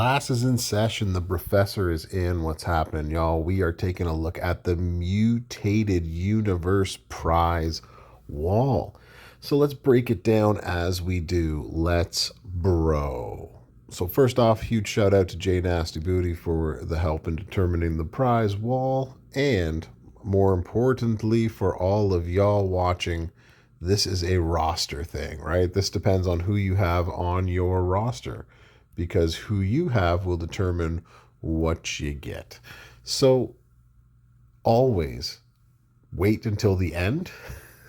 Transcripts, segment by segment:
Class is in session. The Brofessor is in. What's happening, y'all? We are taking a look at the Mutated Universe Prize Wall. So let's break it down as we do. Let's bro. So first off, huge shout out to Jay Nasty Booty for the help in determining the prize wall, and more importantly, for all of y'all watching, this is a roster thing, right? This depends on who you have on your roster, because who you have will determine what you get. So always wait until the end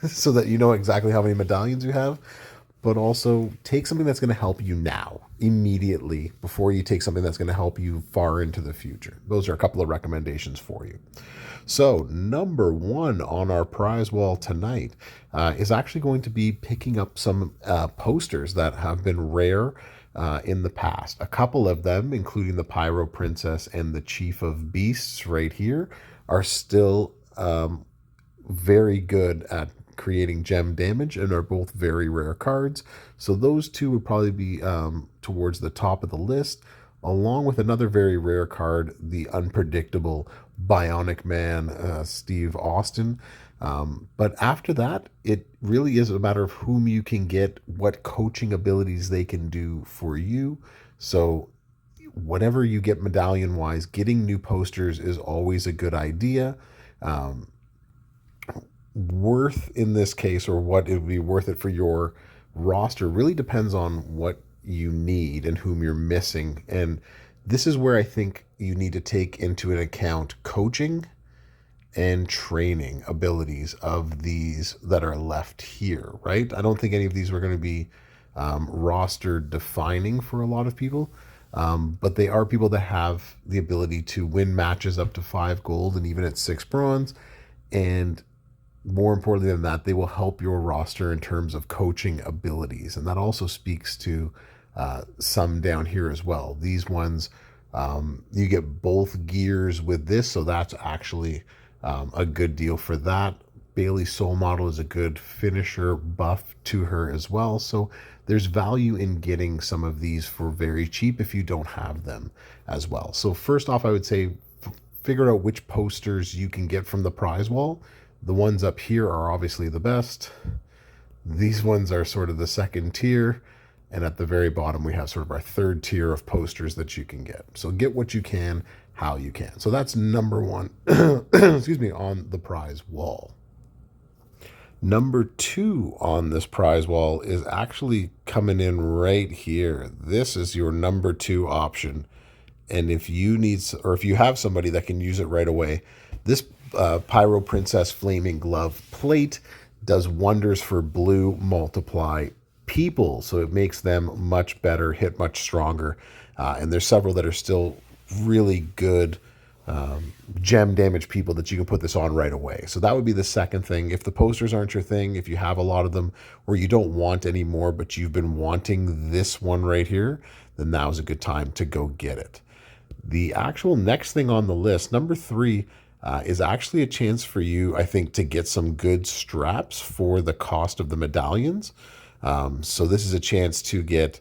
so that you know exactly how many medallions you have, but also take something that's going to help you now, immediately, before you take something that's going to help you far into the future. Those are a couple of recommendations for you. So number one on our prize wall tonight is actually going to be picking up some posters that have been rare in the past. A couple of them, including the Pyro Princess and the Chief of Beasts right here, are still very good at creating gem damage and are both very rare cards. So those two would probably be towards the top of the list, along with another very rare card, the unpredictable Bionic Man, Steve Austin. But after that, it really is a matter of whom you can get, what coaching abilities they can do for you. So whatever you get medallion wise, getting new posters is always a good idea. Worth in this case, or what it would be worth it for your roster, really depends on what you need and whom you're missing. And this is where I think you need to take into an account coaching and training abilities of these that are left here, right? I don't think any of these were going to be roster defining for a lot of people, but they are people that have the ability to win matches up to 5 gold and even at 6 bronze. And more importantly than that, they will help your roster in terms of coaching abilities. And that also speaks to some down here as well. These ones, you get both gears with this, so that's actually a good deal for that. Bailey Soul Model is a good finisher buff to her as well. So there's value in getting some of these for very cheap if you don't have them as well. So first off, I would say figure out which posters you can get from the prize wall. The ones up here are obviously the best. These ones are sort of the second tier. And at the very bottom, we have sort of our third tier of posters that you can get. So get what you can, how you can. So that's number one, excuse me, on the prize wall. Number two on this prize wall is actually coming in right here. This is your number 2 option. And if you need, or if you have somebody that can use it right away, this Pyro Princess Flaming Glove Plate does wonders for blue multiply people. So it makes them much better, hit much stronger. And there's several that are still really good gem damage people that you can put this on right away. So that would be the second thing. If the posters aren't your thing, if you have a lot of them, or you don't want any more, but you've been wanting this one right here, then now's a good time to go get it. The actual next thing on the list, number 3, is actually a chance for you, I think, to get some good straps for the cost of the medallions. So this is a chance to get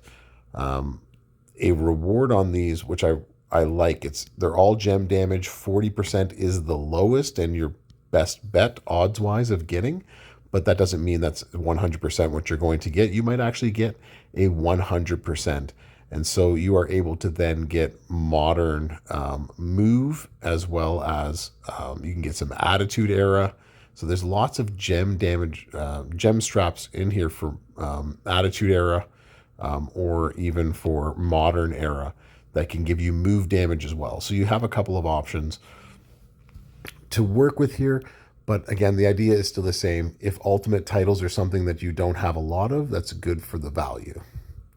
a reward on these, which I like. They're all gem damage. 40% is the lowest and your best bet odds-wise of getting, but that doesn't mean that's 100% what you're going to get. You might actually get a 100%. And so you are able to then get modern move, as well as you can get some attitude era. So there's lots of gem damage, gem straps in here for attitude era, or even for modern era, that can give you move damage as well. So you have a couple of options to work with here. But again, the idea is still the same. If ultimate titles are something that you don't have a lot of, that's good for the value.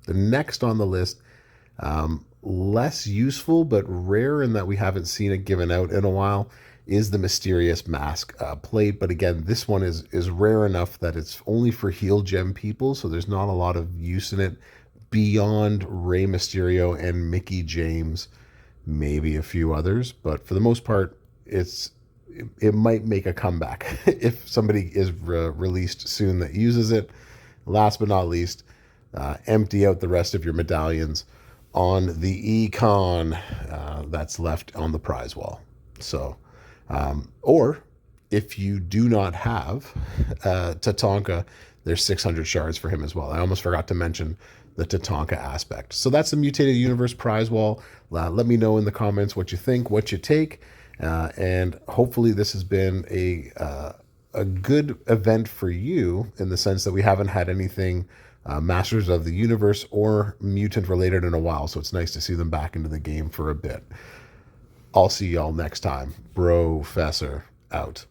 The next on the list, less useful but rare in that we haven't seen it given out in a while, is the Mysterious Mask plate. But again, this one is rare enough that it's only for heal gem people, so there's not a lot of use in it beyond Rey Mysterio and Mickey James, maybe a few others. But for the most part, it might make a comeback if somebody is released soon that uses it. Last but not least, empty out the rest of your medallions on the econ that's left on the prize wall. So, or if you do not have Tatanka, there's 600 shards for him as well. I almost forgot to mention the Tatanka aspect. So that's the Mutated Universe prize wall. Let me know in the comments what you think, what you take, and hopefully this has been a good event for you in the sense that we haven't had anything Masters of the Universe or Mutant related in a while, so it's nice to see them back into the game for a bit. I'll see y'all next time. Brofessor out.